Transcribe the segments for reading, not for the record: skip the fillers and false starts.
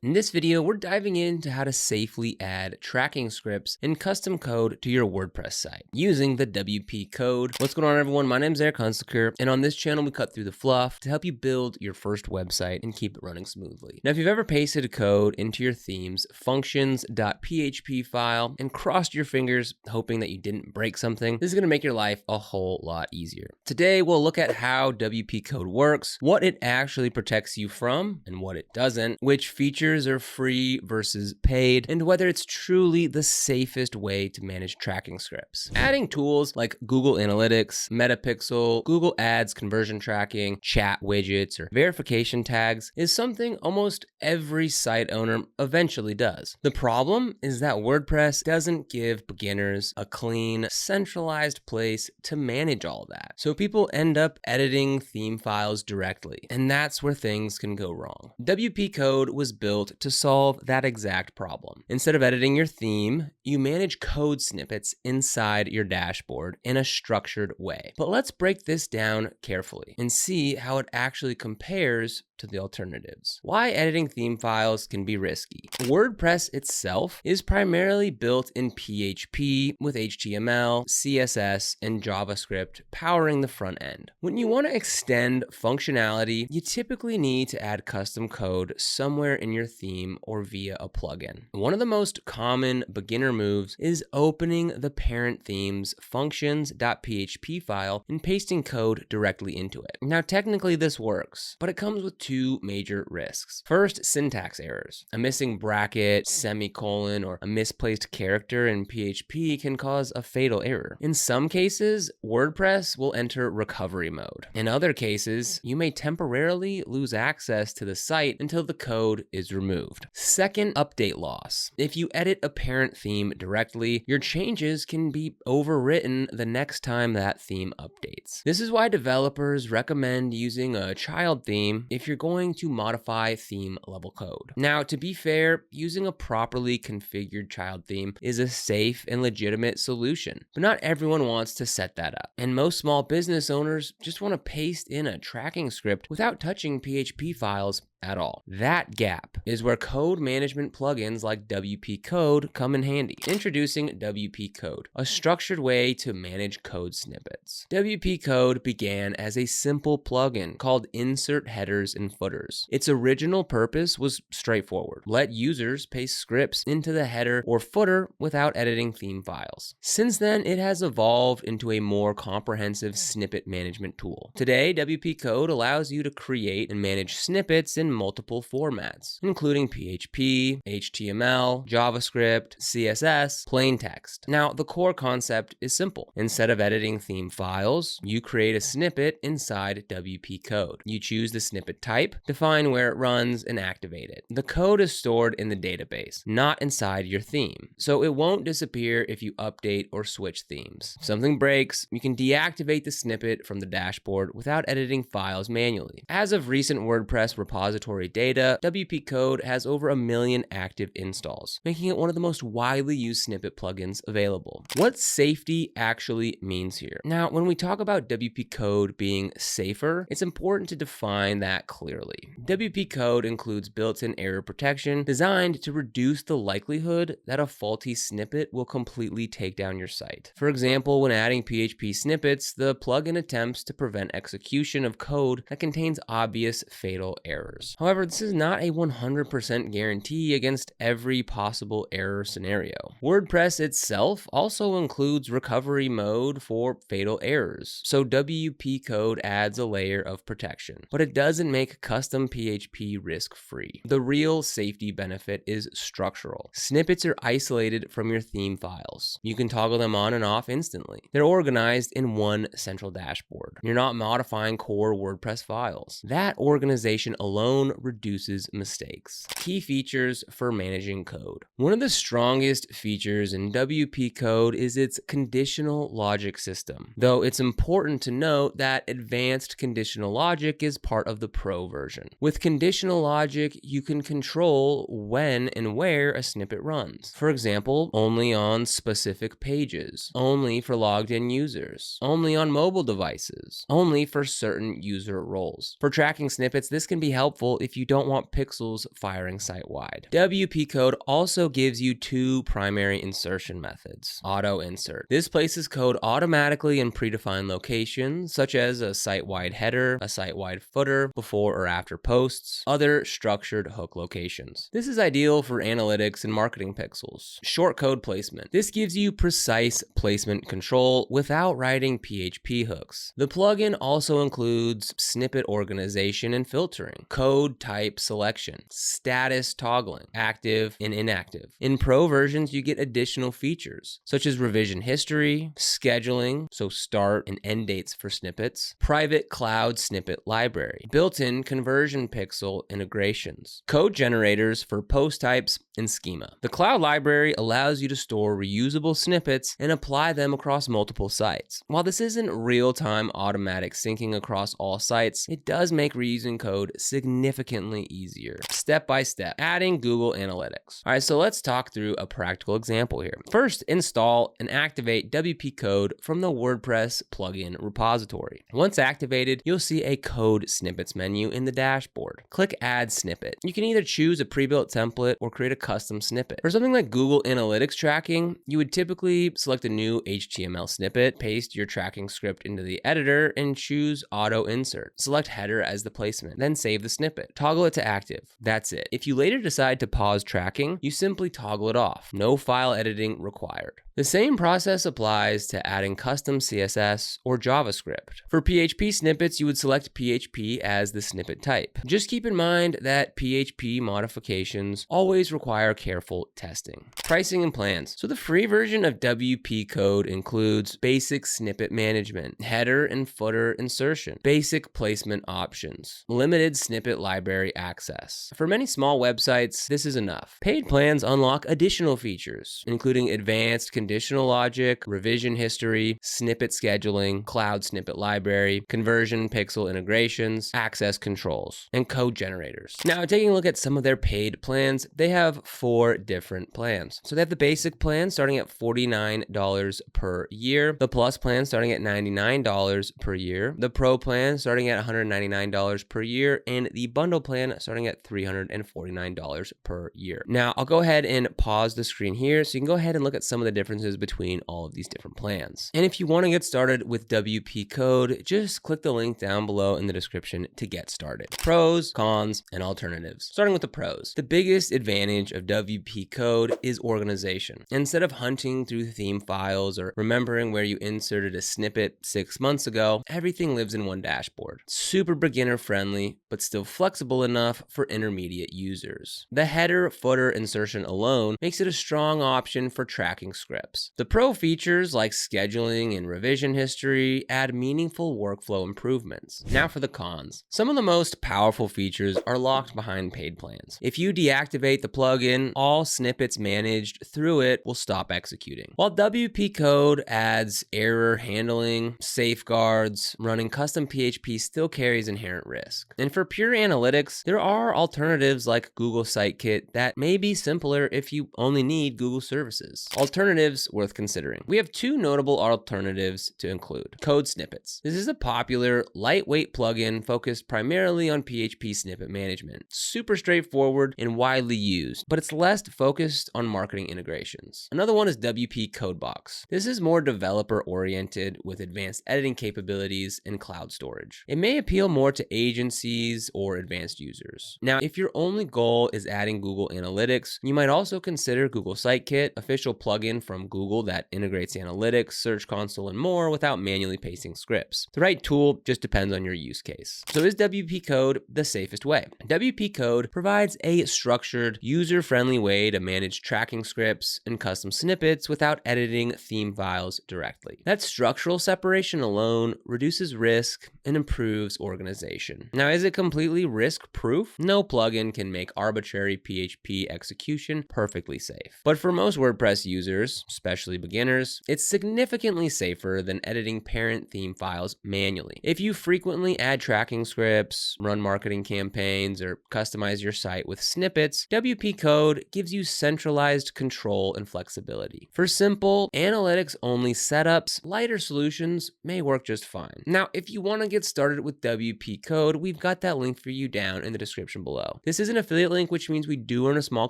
In this video, we're diving into how to safely add tracking scripts and custom code to your WordPress site using the WP code. What's going on, everyone? My name is Eric Hunsaker, and on this channel, we cut through the fluff to help you build your first website and keep it running smoothly. Now, if you've ever pasted code into your theme's functions.php file and crossed your fingers hoping that you didn't break something, this is going to make your life a whole lot easier. Today, we'll look at how WP code works, what it actually protects you from and what it doesn't, which features are free versus paid, and whether it's truly the safest way to manage tracking scripts. Adding tools like Google Analytics, Metapixel, Google Ads conversion tracking, chat widgets, or verification tags is something almost every site owner eventually does. The problem is that WordPress doesn't give beginners a clean, centralized place to manage all that. So people end up editing theme files directly, and that's where things can go wrong. WP code was built to solve that exact problem. Instead of editing your theme, you manage code snippets inside your dashboard in a structured way. But let's break this down carefully and see how it actually compares to the alternatives. Why editing theme files can be risky. WordPress itself is primarily built in PHP with HTML, CSS, and JavaScript powering the front end. When you want to extend functionality, you typically need to add custom code somewhere in your theme or via a plugin. One of the most common beginner moves is opening the parent theme's functions.php file and pasting code directly into it. Now, technically this works, but it comes with two major risks. First, syntax errors. A missing bracket, semicolon, or a misplaced character in PHP can cause a fatal error. In some cases, WordPress will enter recovery mode. In other cases, you may temporarily lose access to the site until the code is removed. Second, update loss. If you edit a parent theme directly, your changes can be overwritten the next time that theme updates. This is why developers recommend using a child theme if you're going to modify theme level code. Now, to be fair, using a properly configured child theme is a safe and legitimate solution, but not everyone wants to set that up. And most small business owners just want to paste in a tracking script without touching PHP files at all. That gap is where code management plugins like WP Code come in handy. Introducing WP Code, a structured way to manage code snippets. WP Code began as a simple plugin called Insert Headers and Footers. Its original purpose was straightforward. Let users paste scripts into the header or footer without editing theme files. Since then, it has evolved into a more comprehensive snippet management tool. Today, WP Code allows you to create and manage snippets in multiple formats, including PHP, HTML, JavaScript, CSS, plain text. Now, the core concept is simple. Instead of editing theme files, you create a snippet inside WP Code. You choose the snippet type, define where it runs, and activate it. The code is stored in the database, not inside your theme, so it won't disappear if you update or switch themes. If something breaks, you can deactivate the snippet from the dashboard without editing files manually. As of recent WordPress repository data, WP Code has over 1 million active installs, making it one of the most widely used snippet plugins available. What safety actually means here. Now, when we talk about WP Code being safer, it's important to define that clearly. WP Code includes built-in error protection designed to reduce the likelihood that a faulty snippet will completely take down your site. For example, when adding PHP snippets, the plugin attempts to prevent execution of code that contains obvious fatal errors. However, this is not a 100% guarantee against every possible error scenario. WordPress itself also includes recovery mode for fatal errors, so WP Code adds a layer of protection, but it doesn't make custom PHP risk-free. The real safety benefit is structural. Snippets are isolated from your theme files. You can toggle them on and off instantly. They're organized in one central dashboard. You're not modifying core WordPress files. That organization alone reduces mistakes. Key features for managing code. One of the strongest features in WP Code is its conditional logic system, though it's important to note that advanced conditional logic is part of the Pro version. With conditional logic, you can control when and where a snippet runs. For example, only on specific pages, only for logged in users, only on mobile devices, only for certain user roles. For tracking snippets, this can be helpful helpful if you don't want pixels firing site-wide. WPCode also gives you two primary insertion methods. Auto insert. This places code automatically in predefined locations, such as a site-wide header, a site-wide footer, before or after posts, other structured hook locations. This is ideal for analytics and marketing pixels. Short code placement. This gives you precise placement control without writing PHP hooks. The plugin also includes snippet organization and filtering, code type selection, status toggling, active and inactive. In pro versions, you get additional features such as revision history, scheduling, so start and end dates for snippets, private cloud snippet library, built-in conversion pixel integrations, code generators for post types and schema. The cloud library allows you to store reusable snippets and apply them across multiple sites. While this isn't real-time automatic syncing across all sites, it does make reusing code significantly easier. Step by step, adding Google Analytics. All right, so let's talk through a practical example here. First, install and activate WPCode from the WordPress plugin repository. Once activated, you'll see a code snippets menu in the dashboard. Click Add Snippet. You can either choose a pre-built template or create a custom snippet. For something like Google Analytics tracking, you would typically select a new HTML snippet, paste your tracking script into the editor, and choose Auto Insert. Select header as the placement, then save the snippet. Toggle it to active. That's it. If you later decide to pause tracking, you simply toggle it off. No file editing required. The same process applies to adding custom CSS or JavaScript. For PHP snippets, you would select PHP as the snippet type. Just keep in mind that PHP modifications always require careful testing. Pricing and plans. So the free version of WPCode includes basic snippet management, header and footer insertion, basic placement options, limited snippet library access. For many small websites, this is enough. Paid plans unlock additional features, including advanced conditional logic, revision history, snippet scheduling, cloud snippet library, conversion pixel integrations, access controls, and code generators. Now, taking a look at some of their paid plans, they have 4 different plans. So they have the basic plan starting at $49 per year, the plus plan starting at $99 per year, the pro plan starting at $199 per year, and the bundle plan starting at $349 per year. Now, I'll go ahead and pause the screen here so you can go ahead and look at some of the differences between all of these different plans. And if you want to get started with WPCode, just click the link down below in the description to get started. Pros, cons, and alternatives. Starting with the pros. The biggest advantage of WPCode is organization. Instead of hunting through theme files or remembering where you inserted a snippet 6 months ago, everything lives in one dashboard. Super beginner friendly, but still flexible enough for intermediate users. The header footer insertion alone makes it a strong option for tracking scripts. The pro features like scheduling and revision history add meaningful workflow improvements. Now for the cons. Some of the most powerful features are locked behind paid plans. If you deactivate the plugin, all snippets managed through it will stop executing. While WPCode adds error handling, safeguards, running custom PHP still carries inherent risk. And for pure analytics, there are alternatives like Google Sitekit that may be simpler if you only need Google services. Alternatives worth considering. We have 2 notable alternatives to include. Code Snippets. This is a popular, lightweight plugin focused primarily on PHP snippet management. Super straightforward and widely used, but it's less focused on marketing integrations. Another one is WP Codebox. This is more developer-oriented with advanced editing capabilities and cloud storage. It may appeal more to agencies or advanced users. Now, if your only goal is adding Google Analytics, you might also consider Google Sitekit, official plugin from Google that integrates analytics, Search Console, and more without manually pasting scripts. The right tool just depends on your use case. So is WPCode the safest way? WPCode provides a structured, user-friendly way to manage tracking scripts and custom snippets without editing theme files directly. That structural separation alone reduces risk and improves organization. Now, is it completely risk-proof? No plugin can make arbitrary PHP execution perfectly safe. But for most WordPress users, especially beginners, it's significantly safer than editing parent theme files manually. If you frequently add tracking scripts, run marketing campaigns, or customize your site with snippets, WPCode gives you centralized control and flexibility. For simple, analytics-only setups, lighter solutions may work just fine. Now, if you want to get started with WPCode, we've got that link for you down in the description below. This is an affiliate link, which means we do earn a small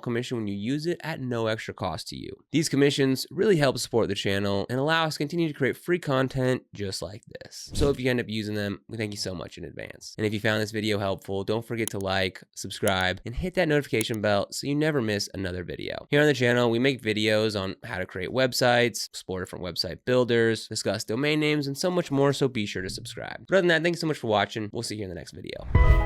commission when you use it at no extra cost to you. These commissions really help support the channel and allow us to continue to create free content just like this. So if you end up using them, we thank you so much in advance. And if you found this video helpful, don't forget to like, subscribe, and hit that notification bell so you never miss another video. Here on the channel, we make videos on how to create websites, explore different website builders, discuss domain names, and so much more, so be sure to subscribe. But other than that, thanks so much for watching. We'll see you in the next video.